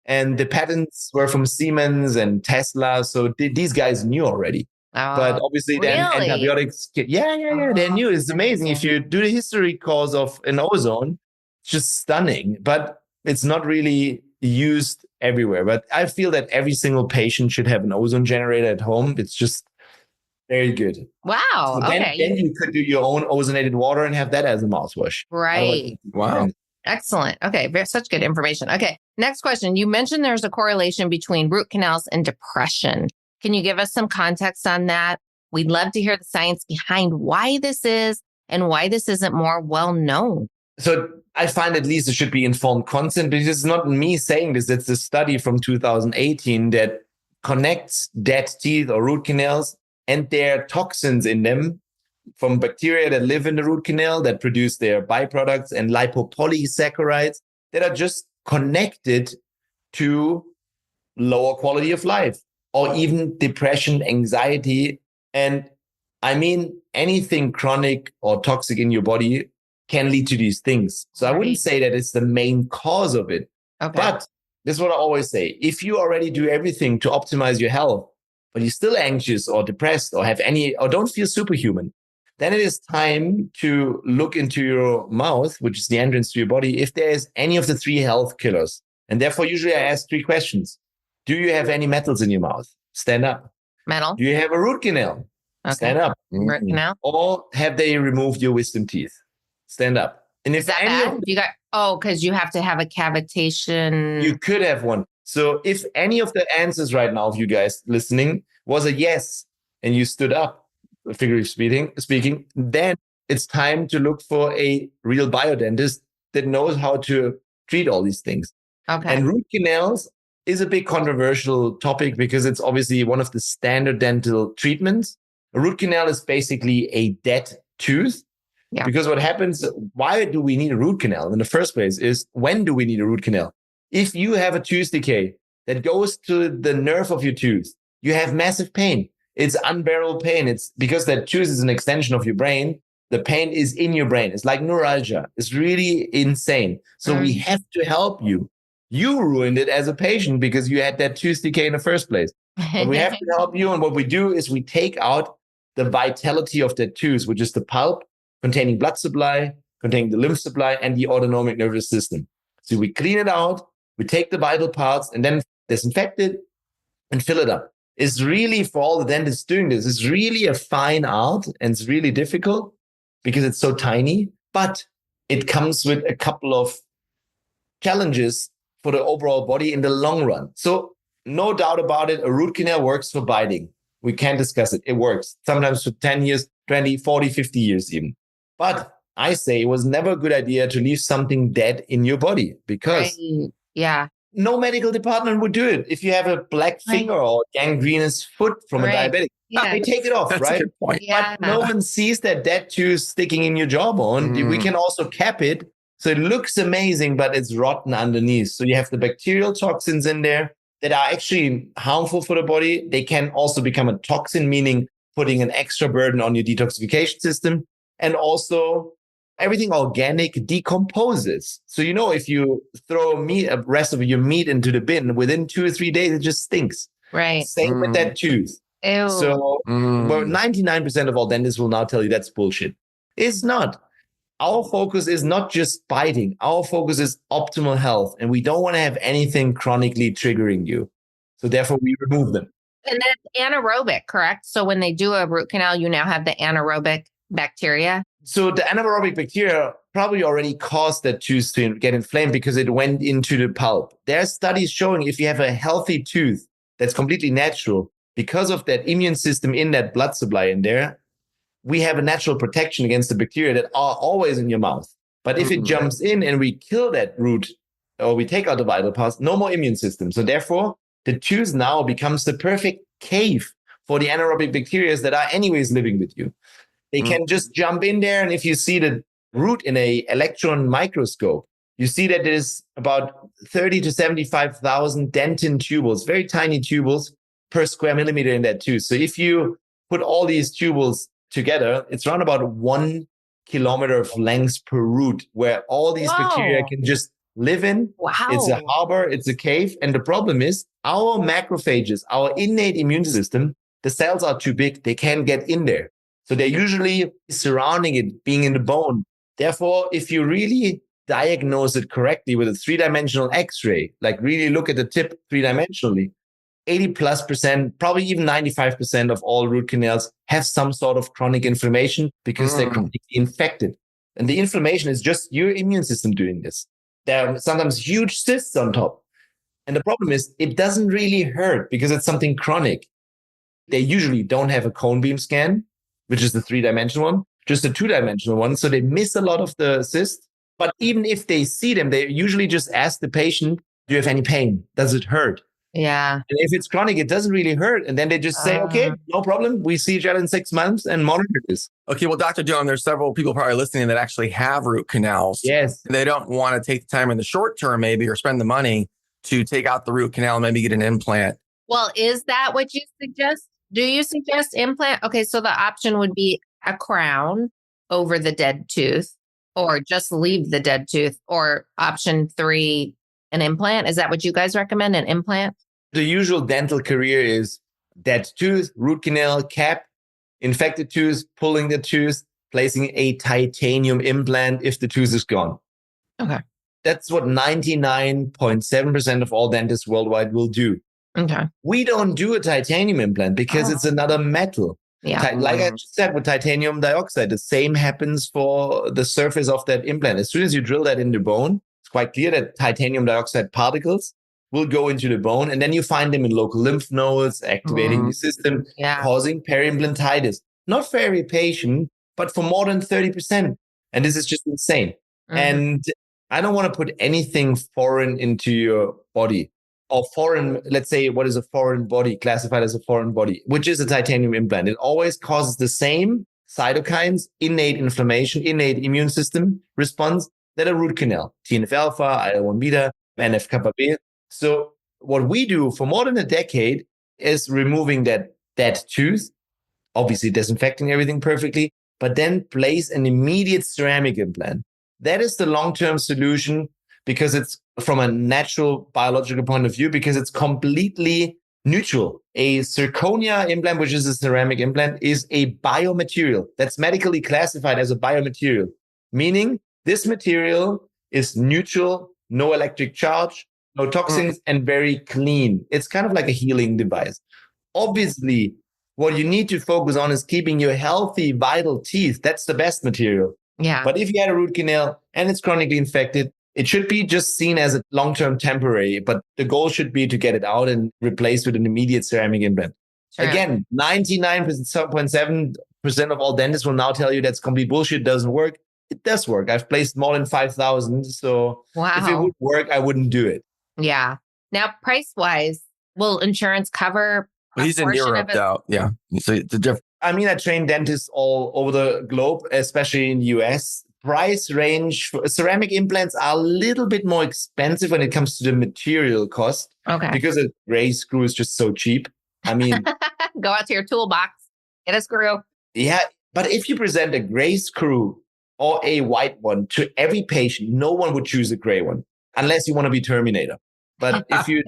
And the patents were from Siemens and Tesla. So these guys knew already. But obviously then antibiotics, they knew. It's amazing. If you do the history course of an ozone, it's just stunning. But it's not really used everywhere. But I feel that every single patient should have an ozone generator at home. It's just very good. Wow. So then you could do your own ozonated water and have that as a mouthwash. Right. Wow. Excellent. Okay. Such good information. Okay. Next question. You mentioned there's a correlation between root canals and depression. Can you give us some context on that? We'd love to hear the science behind why this is and why this isn't more well known. So I find at least it should be informed consent, because it's not me saying this. It's a study from 2018 that connects dead teeth or root canals and their toxins in them from bacteria that live in the root canal that produce their byproducts and lipopolysaccharides that are just connected to lower quality of life, or even depression, anxiety. And I mean, anything chronic or toxic in your body can lead to these things. So I wouldn't say that it's the main cause of it. But this is what I always say. If you already do everything to optimize your health, but you're still anxious or depressed or or don't feel superhuman, then it is time to look into your mouth, which is the entrance to your body, if there is any of the 3 health killers. And therefore, usually I ask 3 questions. Do you have any metals in your mouth? Stand up. Metal. Do you have a root canal? Stand up. Root canal. Or have they removed your wisdom teeth? Stand up. And if because you have to have a cavitation. You could have one. So if any of the answers right now of you guys listening was a yes, and you stood up, figuratively speaking, then it's time to look for a real biodentist that knows how to treat all these things. Okay. And root canals is a big controversial topic because it's obviously one of the standard dental treatments. A root canal is basically a dead tooth. Yeah. Because what happens, why do we need a root canal in the first place is when do we need a root canal? If you have a tooth decay that goes to the nerve of your tooth, you have massive pain. It's unbearable pain. It's because that tooth is an extension of your brain. The pain is in your brain. It's like neuralgia. It's really insane. So we have to help you. You ruined it as a patient because you had that tooth decay in the first place. But we have to help you. And what we do is we take out the vitality of that tooth, which is the pulp containing blood supply, containing the lymph supply, and the autonomic nervous system. So we clean it out, we take the vital parts, and then disinfect it and fill it up. It's really, for all the dentists doing this, it's really a fine art, and it's really difficult because it's so tiny, but it comes with a couple of challenges for the overall body in the long run. So no doubt about it, a root canal works for biting. We can't discuss it. It works sometimes for 10 years, 20, 40, 50 years even. But I say it was never a good idea to leave something dead in your body because no medical department would do it. If you have a black finger or gangrenous foot from a diabetic, they take it off, That's right? a good point. Yeah. But no one sees that dead tooth sticking in your jawbone. We can also cap it. So it looks amazing, but it's rotten underneath. So you have the bacterial toxins in there that are actually harmful for the body. They can also become a toxin, meaning putting an extra burden on your detoxification system. And also everything organic decomposes. So, if you throw a rest of your meat into the bin, within 2 or 3 days, it just stinks. Right. Same with that tooth. Ew. So 99% of all dentists will now tell you that's bullshit. It's not. Our focus is not just biting. Our focus is optimal health. And we don't want to have anything chronically triggering you. So therefore, we remove them. And that's anaerobic, correct? So when they do a root canal, you now have the anaerobic bacteria. So the anaerobic bacteria probably already caused that tooth to get inflamed because it went into the pulp. There are studies showing if you have a healthy tooth that's completely natural, because of that immune system in that blood supply in there, we have a natural protection against the bacteria that are always in your mouth. But if it jumps in and we kill that root or we take out the vital parts, no more immune system. So therefore, the tooth now becomes the perfect cave for the anaerobic bacteria that are anyways living with you. They can just jump in there. And if you see the root in an electron microscope, you see that there's about 30 to 75,000 dentin tubules, very tiny tubules per square millimeter in that tooth. So if you put all these tubules together, it's around about 1 kilometer of length per root where all these bacteria can just live in. Wow. It's a harbor, it's a cave. And the problem is our macrophages, our innate immune system, the cells are too big. They can't get in there. So they're usually surrounding it, being in the bone. Therefore, if you really diagnose it correctly with a 3-dimensional X-ray, like really look at the tip 3-dimensionally, 80+%, probably even 95% of all root canals have some sort of chronic inflammation because they're chronically infected. And the inflammation is just your immune system doing this. There are sometimes huge cysts on top. And the problem is it doesn't really hurt because it's something chronic. They usually don't have a cone beam scan, which is the 3-dimensional one, just a 2-dimensional one. So they miss a lot of the cysts. But even if they see them, they usually just ask the patient, do you have any pain? Does it hurt? Yeah. And if it's chronic, it doesn't really hurt. And then they just say, okay, no problem. We see each other in 6 months and monitor this. Okay, well, Dr. John, there's several people probably listening that actually have root canals. Yes. They don't want to take the time in the short term, maybe, or spend the money to take out the root canal and maybe get an implant. Well, is that what you suggest? Do you suggest implant? Okay, so the option would be a crown over the dead tooth, or just leave the dead tooth, or option 3, an implant. Is that what you guys recommend, an implant? The usual dental career is dead tooth, root canal, cap, infected tooth, pulling the tooth, placing a titanium implant if the tooth is gone. Okay. That's what 99.7% of all dentists worldwide will do. Okay. We don't do a titanium implant because it's another metal. Yeah. Like I just said with titanium dioxide, the same happens for the surface of that implant. As soon as you drill that in the bone, it's quite clear that titanium dioxide particles will go into the bone, and then you find them in local lymph nodes, activating the system, causing peri-implantitis. Not for every patient, but for more than 30%. And this is just insane. And I don't want to put anything foreign into your body or foreign. Let's say, what is a foreign body classified as a foreign body, which is a titanium implant. It always causes the same cytokines, innate inflammation, innate immune system response that a root canal, TNF alpha, IL-1 beta, NF kappa B. So what we do for more than a decade is removing that tooth, obviously disinfecting everything perfectly, but then place an immediate ceramic implant. That is the long-term solution because it's from a natural biological point of view, because it's completely neutral. A zirconia implant, which is a ceramic implant, is a biomaterial that's medically classified as a biomaterial, meaning this material is neutral, no electric charge, no toxins, and very clean. It's kind of like a healing device. Obviously, what you need to focus on is keeping your healthy, vital teeth. That's the best material. Yeah. But if you had a root canal and it's chronically infected, it should be just seen as a long-term temporary, but the goal should be to get it out and replace with an immediate ceramic implant. Sure. Again, 99.7% of all dentists will now tell you that's complete bullshit, it doesn't work. It does work. I've placed more than 5,000. So if it would work, I wouldn't do it. Yeah. Now, price-wise, will insurance cover? Well, he's in Europe, though. Yeah. So it's a different. I mean, I train dentists all over the globe, especially in the US. Price range for ceramic implants are a little bit more expensive when it comes to the material cost. Okay. Because a gray screw is just so cheap. I mean, go out to your toolbox, get a screw. Yeah. But if you present a gray screw or a white one to every patient, no one would choose a gray one unless you want to be Terminator. But if you,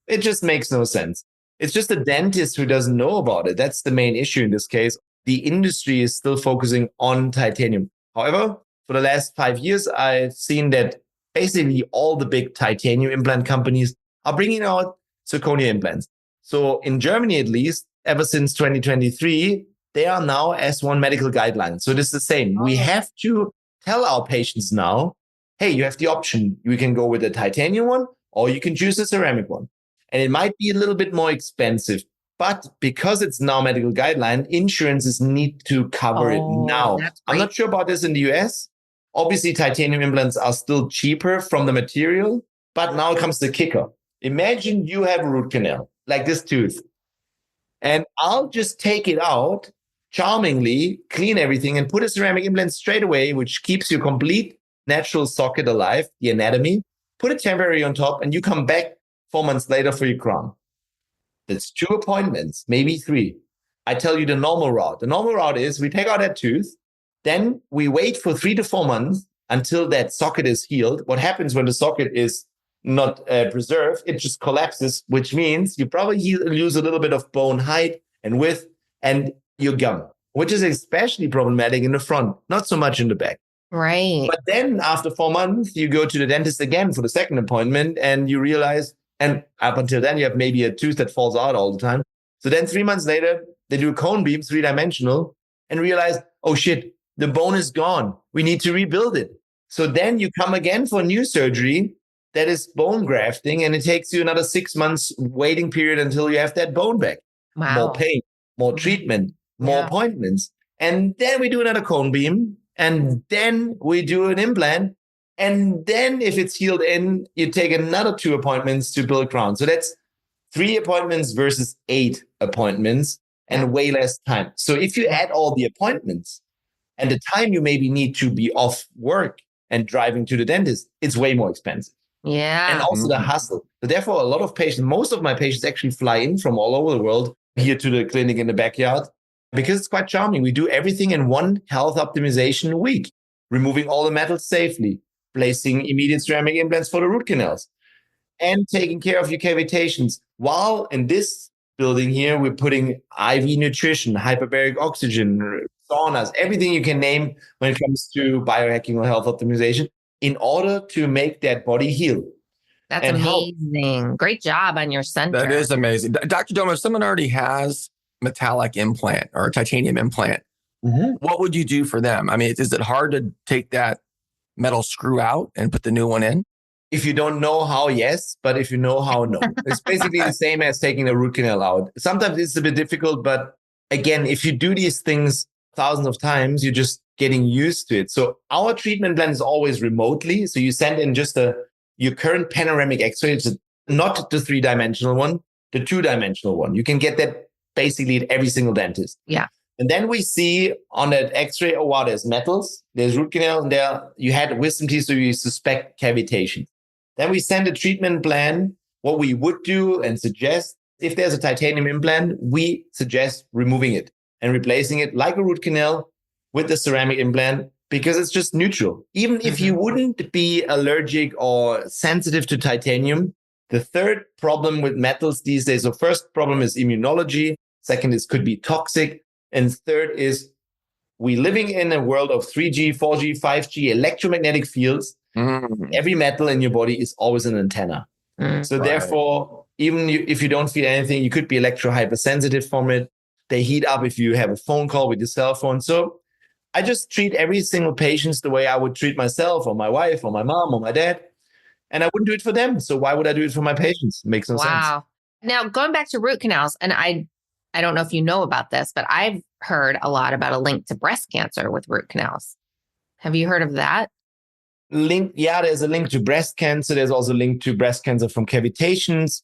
it just makes no sense. It's just the dentist who doesn't know about it. That's the main issue in this case. The industry is still focusing on titanium. However, for the last 5 years, I've seen that basically all the big titanium implant companies are bringing out zirconia implants. So in Germany, at least, ever since 2023, they are now S1 medical guidelines. So it is the same. We have to tell our patients now, hey, you have the option. You can go with a titanium one or you can choose a ceramic one. And it might be a little bit more expensive, but because it's now medical guideline, insurances need to cover it now. I'm not sure about this in the US. Obviously, titanium implants are still cheaper from the material, but now comes the kicker. Imagine you have a root canal, like this tooth, and I'll just take it out, charmingly clean everything and put a ceramic implant straight away, which keeps your complete natural socket alive, the anatomy, put it temporary on top, and you come back 4 months later for your crown. That's 2 appointments, maybe 3. I tell you the normal route. The normal route is we take out that tooth, then we wait for 3 to 4 months until that socket is healed. What happens when the socket is not preserved? It just collapses, which means you probably lose a little bit of bone height and width and your gum, which is especially problematic in the front, not so much in the back. Right. But then after 4 months, you go to the dentist again for the second appointment and you realize, and up until then, you have maybe a tooth that falls out all the time. So then 3 months later, they do a cone beam, 3-dimensional, and realize, oh shit, the bone is gone. We need to rebuild it. So then you come again for a new surgery that is bone grafting, and it takes you another 6 months waiting period until you have that bone back. Wow. More pain, more treatment, more appointments. And then we do another cone beam, and then we do an implant. And then if it's healed in, you take another 2 appointments to build crown. So that's 3 appointments versus 8 appointments and way less time. So if you add all the appointments and the time you maybe need to be off work and driving to the dentist, it's way more expensive. Yeah. And also the hassle. So therefore, a lot of patients, most of my patients actually fly in from all over the world here to the clinic in the backyard because it's quite charming. We do everything in one health optimization week, removing all the metals safely, placing immediate ceramic implants for the root canals, and taking care of your cavitations. While in this building here, we're putting IV nutrition, hyperbaric oxygen, saunas, everything you can name when it comes to biohacking or health optimization in order to make that body heal. That's amazing. Help. Great job on your center. That is amazing. Dr. Domer, if someone already has metallic implant or titanium implant, what would you do for them? I mean, is it hard to take that metal screw out and put the new one in? If you don't know how, yes. But if you know how, no. It's basically the same as taking a root canal out. Sometimes it's a bit difficult, but again, if you do these things thousands of times, you just getting used to it. So our treatment plan is always remotely. So you send in just your current panoramic X-ray. It's not the 3-dimensional one, the 2-dimensional one. You can get that basically at every single dentist. Yeah. And then we see on that X-ray, oh wow, there's metals, there's root canal, and there you had wisdom teeth, so you suspect cavitation. Then we send a treatment plan, what we would do and suggest. If there's a titanium implant, we suggest removing it and replacing it like a root canal with the ceramic implant, because it's just neutral. Even if you wouldn't be allergic or sensitive to titanium, the third problem with metals these days, so first problem is immunology. Second is could be toxic. And third is we living in a world of 3G, 4G, 5G electromagnetic fields. Every metal in your body is always an antenna. So therefore, even if you don't feel anything, you could be electro-hypersensitive from it. They heat up if you have a phone call with your cell phone. So I just treat every single patient the way I would treat myself or my wife or my mom or my dad. And I wouldn't do it for them. So why would I do it for my patients? It makes no sense. Wow. Now, going back to root canals, and I don't know if you know about this, but I've heard a lot about a link to breast cancer with root canals. Have you heard of that? There's a link to breast cancer. There's also a link to breast cancer from cavitations.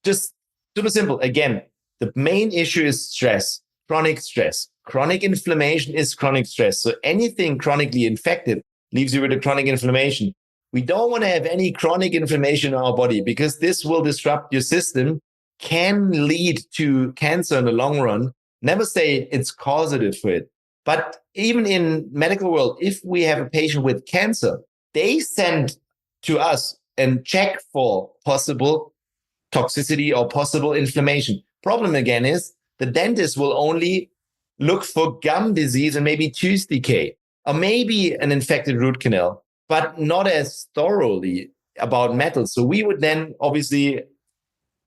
Just super simple. Again, the main issue is stress, chronic stress. Chronic inflammation is chronic stress. So anything chronically infected leaves you with a chronic inflammation. We don't want to have any chronic inflammation in our body because this will disrupt your system, can lead to cancer in the long run. Never say it's causative for it. But even in medical world, if we have a patient with cancer, they send to us and check for possible toxicity or possible inflammation. Problem again is the dentist will only look for gum disease and maybe tooth decay or maybe an infected root canal, but not as thoroughly about metals. So we would then obviously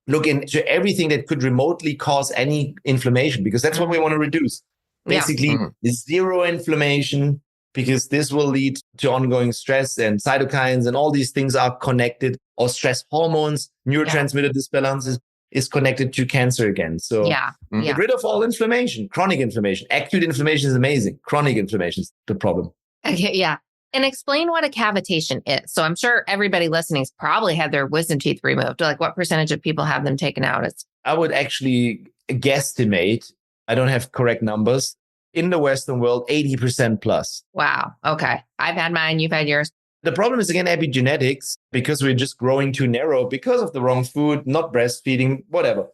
look into everything that could remotely cause any inflammation, because that's what we want to reduce. Basically, zero inflammation, because this will lead to ongoing stress, and cytokines and all these things are connected, or stress hormones, neurotransmitter disbalances is connected to cancer again. So get rid of all inflammation, chronic inflammation. Acute inflammation is amazing. Chronic inflammation is the problem. Okay, yeah. And explain what a cavitation is. So I'm sure everybody listening's probably had their wisdom teeth removed. Like what percentage of people have them taken out? I would actually guesstimate, I don't have correct numbers, in the Western world, 80% plus. Wow. Okay. I've had mine. You've had yours. The problem is, again, epigenetics, because we're just growing too narrow because of the wrong food, not breastfeeding, whatever.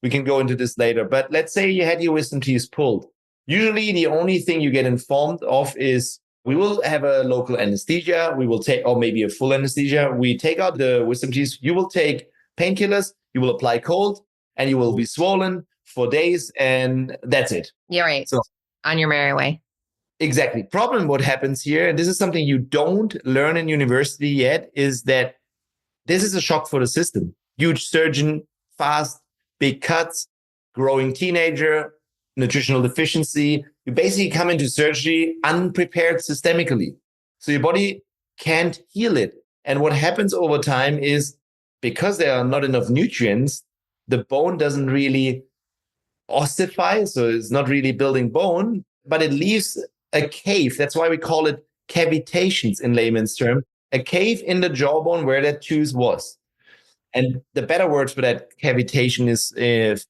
We can go into this later. But let's say you had your wisdom teeth pulled. Usually the only thing you get informed of is we will have a local anesthesia. We will take, or maybe a full anesthesia. We take out the wisdom teeth. You will take painkillers. You will apply cold and you will be swollen for days. And that's it. Yeah, right. So on your merry way. Exactly. Problem what happens here, and this is something you don't learn in university yet, is that this is a shock for the system. Huge surgeon, fast, big cuts, growing teenager, nutritional deficiency. You basically come into surgery unprepared systemically. So your body can't heal it. And what happens over time is, because there are not enough nutrients, the bone doesn't really ossify. So it's not really building bone, but it leaves a cave. That's why we call it cavitations in layman's term, a cave in the jawbone where that tooth was. And the better word for that cavitation is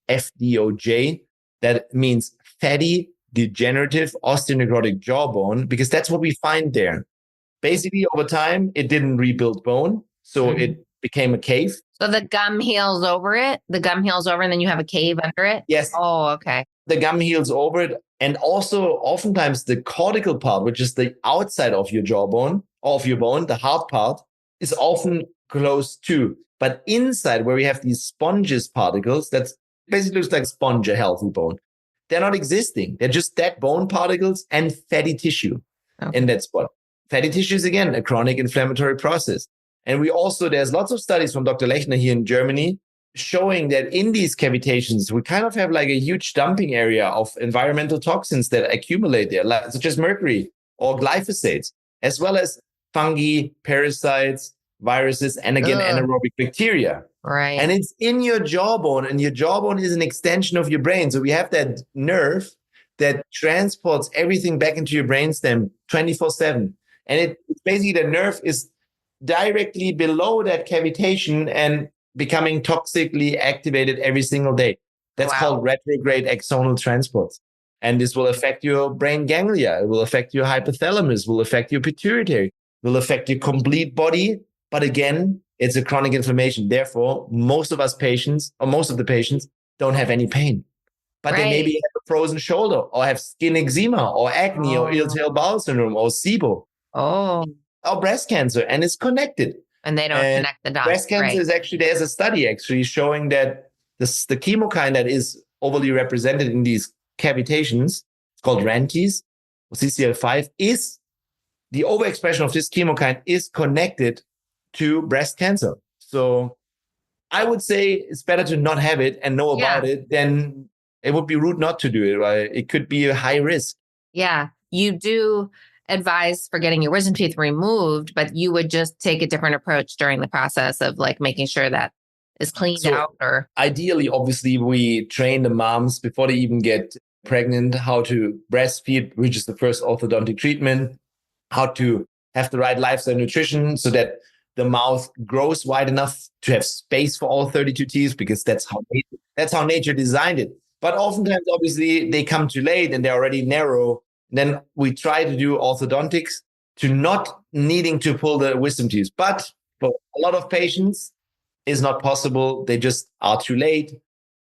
FDOJ. That means fatty, degenerative, osteonecrotic jawbone, because that's what we find there. Basically, over time, it didn't rebuild bone. So it became a cave. So the gum heals over it. The gum heals over and then you have a cave under it? Yes. Oh, okay. The gum heals over it. And also oftentimes the cortical part, which is the outside of your jawbone, of your bone, the hard part, is often closed too. But inside, where we have these sponges particles, that's basically looks like sponge, a healthy bone. They're not existing. They're just dead bone particles and fatty tissue in that spot. Fatty tissue is, again, a chronic inflammatory process. And we also, there's lots of studies from Dr. Lechner here in Germany showing that in these cavitations, we kind of have like a huge dumping area of environmental toxins that accumulate there, like, such as mercury or glyphosates, as well as fungi, parasites, viruses, and again, anaerobic bacteria. Right. And it's in your jawbone, and your jawbone is an extension of your brain. So we have that nerve that transports everything back into your brainstem 24/7. And it's basically the nerve is directly below that cavitation and becoming toxically activated every single day. That's called retrograde axonal transports. And this will affect your brain ganglia. It will affect your hypothalamus, will affect your pituitary, will affect your complete body. But again, it's a chronic inflammation. Therefore, most of the patients don't have any pain. But they maybe have a frozen shoulder or have skin eczema or acne or irritable bowel syndrome or SIBO. Or breast cancer. And it's connected. And they don't connect the dots. Breast cancer is actually, there's a study actually showing that the chemokine that is overly represented in these cavitations, it's called RANTES, or CCL5, is the overexpression of this chemokine is connected to breast cancer. So I would say it's better to not have it and know about it than it would be rude not to do it, right? It could be a high risk. Yeah. You do advise for getting your wisdom teeth removed, but you would just take a different approach during the process of like making sure that is cleaned out. Or ideally, obviously, we train the moms before they even get pregnant how to breastfeed, which is the first orthodontic treatment, how to have the right lifestyle nutrition so that the mouth grows wide enough to have space for all 32 teeth, because that's how nature designed it. But oftentimes, obviously, they come too late and they're already narrow. Then we try to do orthodontics to not needing to pull the wisdom teeth. But for a lot of patients, it's not possible. They just are too late.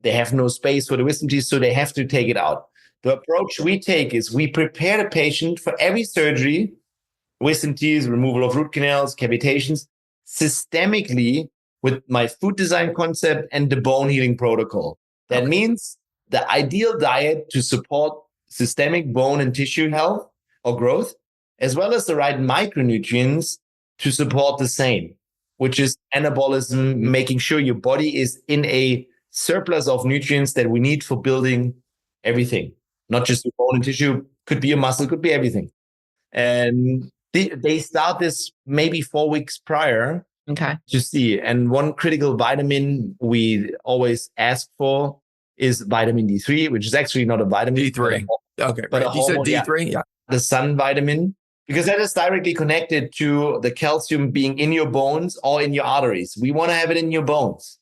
They have no space for the wisdom teeth, so they have to take it out. The approach we take is we prepare the patient for every surgery, wisdom teeth, removal of root canals, cavitations, systemically with my food design concept and the bone healing protocol. That means the ideal diet to support systemic bone and tissue health or growth, as well as the right micronutrients to support the same, which is anabolism, making sure your body is in a surplus of nutrients that we need for building everything, not just your bone and tissue, could be a muscle, could be everything. And they start this maybe 4 weeks prior to see. And one critical vitamin we always ask for is vitamin D3, which is actually not a vitamin. D3. Okay. But you said D3? Yeah. The sun vitamin, because that is directly connected to the calcium being in your bones or in your arteries. We want to have it in your bones.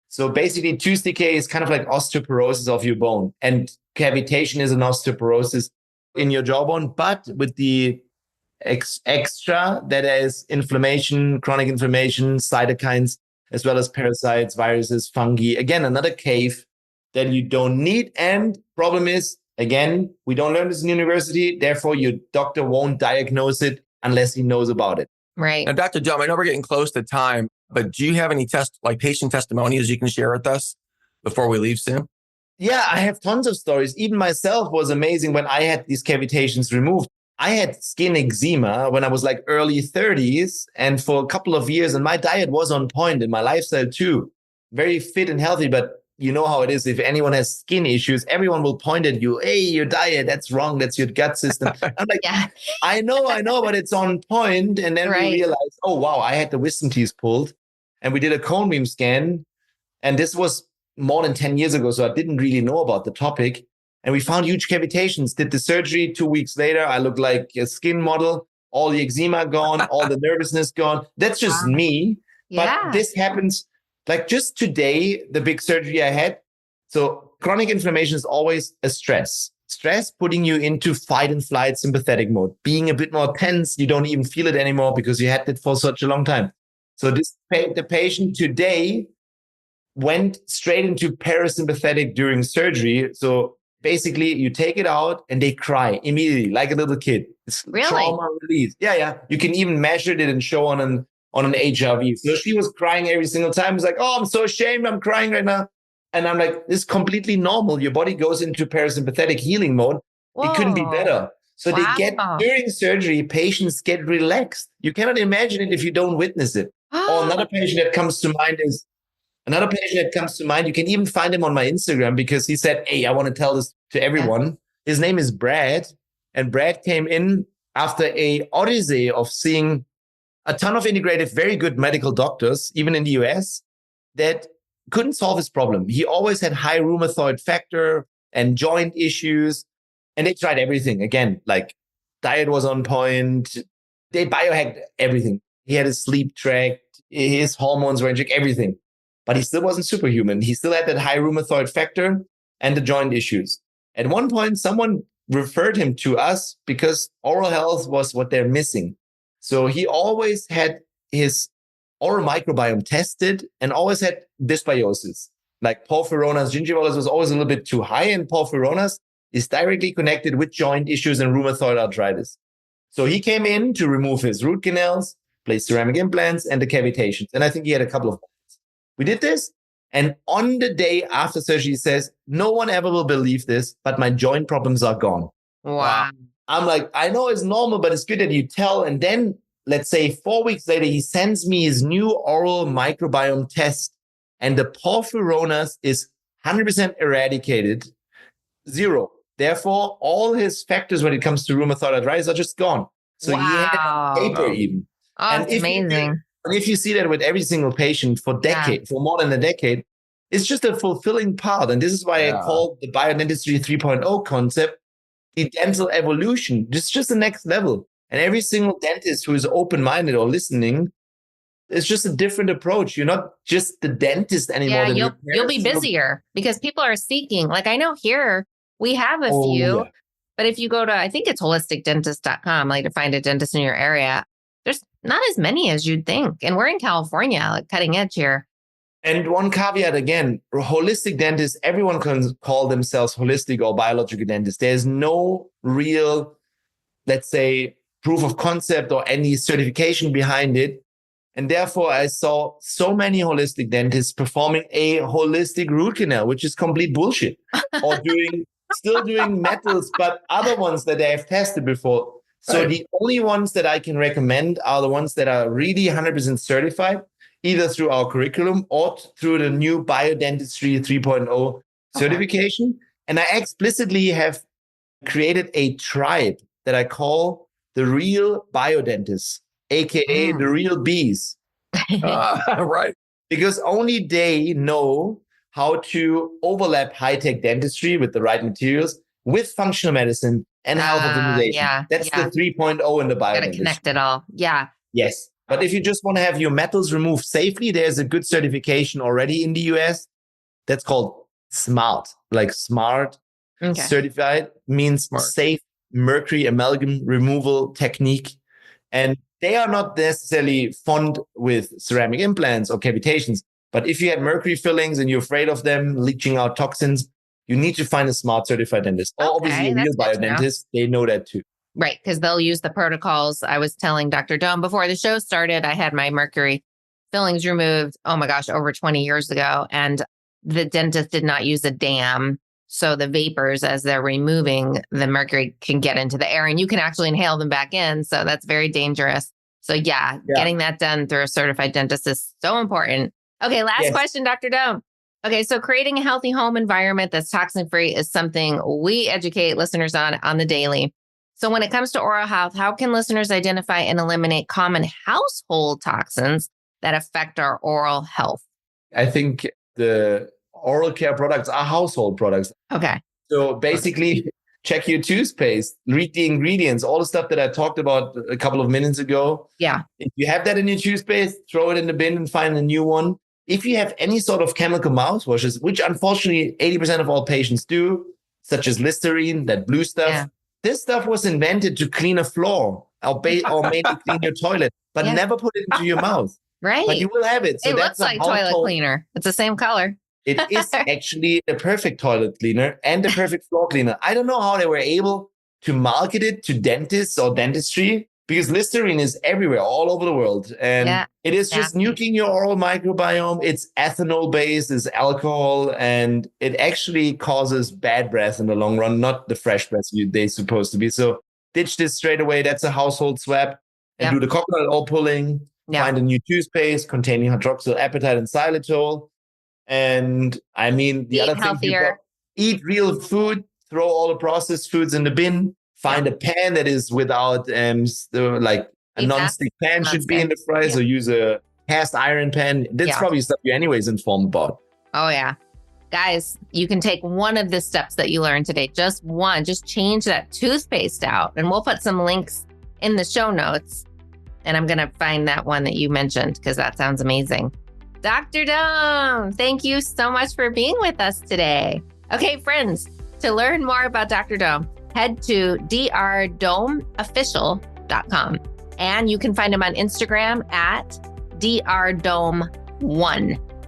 So basically, tooth decay is kind of like osteoporosis of your bone. And cavitation is an osteoporosis in your jawbone, but with the extra that is inflammation, chronic inflammation, cytokines, as well as parasites, viruses, fungi. Again, another cave that you don't need. And problem is, again, we don't learn this in university. Therefore, your doctor won't diagnose it unless he knows about it. Right. Now, Dr. Jum, I know we're getting close to time, but do you have any patient testimonials you can share with us before we leave soon? Yeah, I have tons of stories. Even myself was amazing when I had these cavitations removed. I had skin eczema when I was like early 30s and for a couple of years, and my diet was on point and my lifestyle too. Very fit and healthy, but you know how it is. If anyone has skin issues, everyone will point at you. Hey, your diet, that's wrong. That's your gut system. I'm like, I know, but it's on point. And then we realized, oh, wow, I had the wisdom teeth pulled and we did a cone beam scan. And this was more than 10 years ago. So I didn't really know about the topic. And we found huge cavitations, did the surgery. 2 weeks later, I looked like a skin model, all the eczema gone, all the nervousness gone. That's just me. But this happens like just today, the big surgery I had. So chronic inflammation is always a stress. Stress putting you into fight and flight sympathetic mode, being a bit more tense. You don't even feel it anymore because you had it for such a long time. So the patient today went straight into parasympathetic during surgery. So basically you take it out and they cry immediately like a little kid. It's trauma release. Yeah. You can even measure it and show on an HRV. So she was crying every single time. It's like, oh, I'm so ashamed. I'm crying right now. And I'm like, this is completely normal. Your body goes into parasympathetic healing mode. Whoa. It couldn't be better. So they get, during surgery, patients get relaxed. You cannot imagine it if you don't witness it. Or another patient that comes to mind, you can even find him on my Instagram because he said, hey, I want to tell this to everyone. His name is Brad. And Brad came in after a odyssey of seeing a ton of integrative, very good medical doctors, even in the US, that couldn't solve his problem. He always had high rheumatoid factor and joint issues. And they tried everything. Again, like diet was on point. They biohacked everything. He had his sleep tracked, his hormones were in check, everything. But he still wasn't superhuman. He still had that high rheumatoid factor and the joint issues. At one point, someone referred him to us because oral health was what they're missing. So he always had his oral microbiome tested and always had dysbiosis. Like porphyronas gingivalis was always a little bit too high, and porphyronas is directly connected with joint issues and rheumatoid arthritis. So he came in to remove his root canals, place ceramic implants, and the cavitations. And I think he had a couple of months. We did this. And on the day after surgery, he says, no one ever will believe this, but my joint problems are gone. Wow. I'm like, I know it's normal, but it's good that you tell. And then let's say 4 weeks later, he sends me his new oral microbiome test. And the porphyronas is 100% eradicated, 0. Therefore, all his factors when it comes to rheumatoid arthritis are just gone. So he had paper even. Oh, and it's amazing. If you see that with every single patient for for more than a decade, it's just a fulfilling part. And this is why I call the biodentistry 3.0 concept the dental evolution. It's just the next level. And every single dentist who is open-minded or listening, it's just a different approach. You're not just the dentist anymore. Yeah, you'll be busier because people are seeking. Like I know here we have a few, but if you go to, I think it's holisticdentist.com, like to find a dentist in your area, there's not as many as you'd think. And we're in California, like cutting edge here. And one caveat again, holistic dentists, everyone can call themselves holistic or biological dentists. There's no real, let's say, proof of concept or any certification behind it. And therefore, I saw so many holistic dentists performing a holistic root canal, which is complete bullshit, or still doing metals, but other ones that they have tested before. So the only ones that I can recommend are the ones that are really 100% certified, either through our curriculum or through the new Biodentistry 3.0 certification. And I explicitly have created a tribe that I call the real biodentists, aka the real bees. Right. Because only they know how to overlap high-tech dentistry with the right materials with functional medicine and health optimization. That's the 3.0 in the biodentistry. Gotta connect it all. Yeah. Yes. But if you just want to have your metals removed safely, there's a good certification already in the US. That's called SMART, like smart. Certified means safe mercury amalgam removal technique. And they are not necessarily fond with ceramic implants or cavitations. But if you had mercury fillings and you're afraid of them leaching out toxins, you need to find a SMART certified dentist. Or obviously a real biodentist, they know that too. Right, because they'll use the protocols. I was telling Dr. Dome before the show started, I had my mercury fillings removed, oh my gosh, over 20 years ago. And the dentist did not use a dam. So the vapors, as they're removing the mercury, can get into the air and you can actually inhale them back in. So that's very dangerous. So getting that done through a certified dentist is so important. Okay, last question, Dr. Dome. Okay, so creating a healthy home environment that's toxin-free is something we educate listeners on the daily. So when it comes to oral health, how can listeners identify and eliminate common household toxins that affect our oral health? I think the oral care products are household products. Okay. So basically, check your toothpaste, read the ingredients, all the stuff that I talked about a couple of minutes ago. Yeah. If you have that in your toothpaste, throw it in the bin and find a new one. If you have any sort of chemical mouthwashes, which unfortunately 80% of all patients do, such as Listerine, that blue stuff, this stuff was invented to clean a floor or maybe clean your toilet, but never put it into your mouth. Right. But you will have it. So it looks like toilet cleaner. It's the same color. It is actually the perfect toilet cleaner and the perfect floor cleaner. I don't know how they were able to market it to dentists or dentistry, because Listerine is everywhere, all over the world. And it is just nuking your oral microbiome. It's ethanol based, it's alcohol, and it actually causes bad breath in the long run, not the fresh breath they're supposed to be. So ditch this straight away. That's a household swap. And do the coconut oil pulling. Find a new toothpaste containing hydroxyapatite and xylitol. And I mean, the other thing, eat real food, throw all the processed foods in the bin. Find a pan that is without, like a non-stick pan should be in the fry. So use a cast iron pan. That's probably stuff you're anyways informed about. Oh, yeah. Guys, you can take one of the steps that you learned today, just one, just change that toothpaste out. And we'll put some links in the show notes. And I'm going to find that one that you mentioned because that sounds amazing. Dr. Dome, thank you so much for being with us today. Okay, friends, to learn more about Dr. Dome, head to drdomeofficial.com. And you can find him on Instagram at drdome1,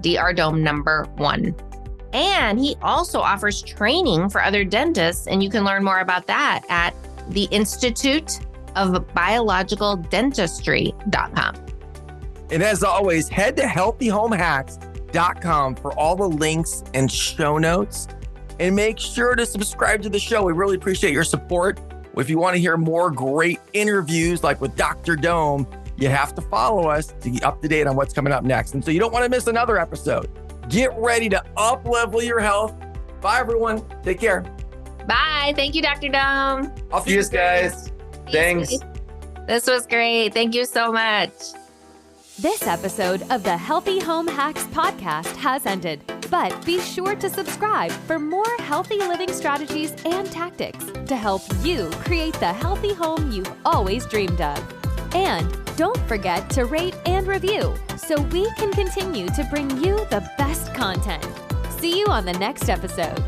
drdome number 1. And he also offers training for other dentists, and you can learn more about that at the Institute of Biological Dentistry.com. And as always, head to healthyhomehacks.com for all the links and show notes. And make sure to subscribe to the show. We really appreciate your support. If you want to hear more great interviews like with Dr. Dome, you have to follow us to be up to date on what's coming up next. And so you don't want to miss another episode. Get ready to up-level your health. Bye, everyone. Take care. Bye. Thank you, Dr. Dome. I'll see you guys. Thanks. This was great. Thank you so much. This episode of the Healthy Home Hacks podcast has ended, but be sure to subscribe for more healthy living strategies and tactics to help you create the healthy home you've always dreamed of. And don't forget to rate and review so we can continue to bring you the best content. See you on the next episode.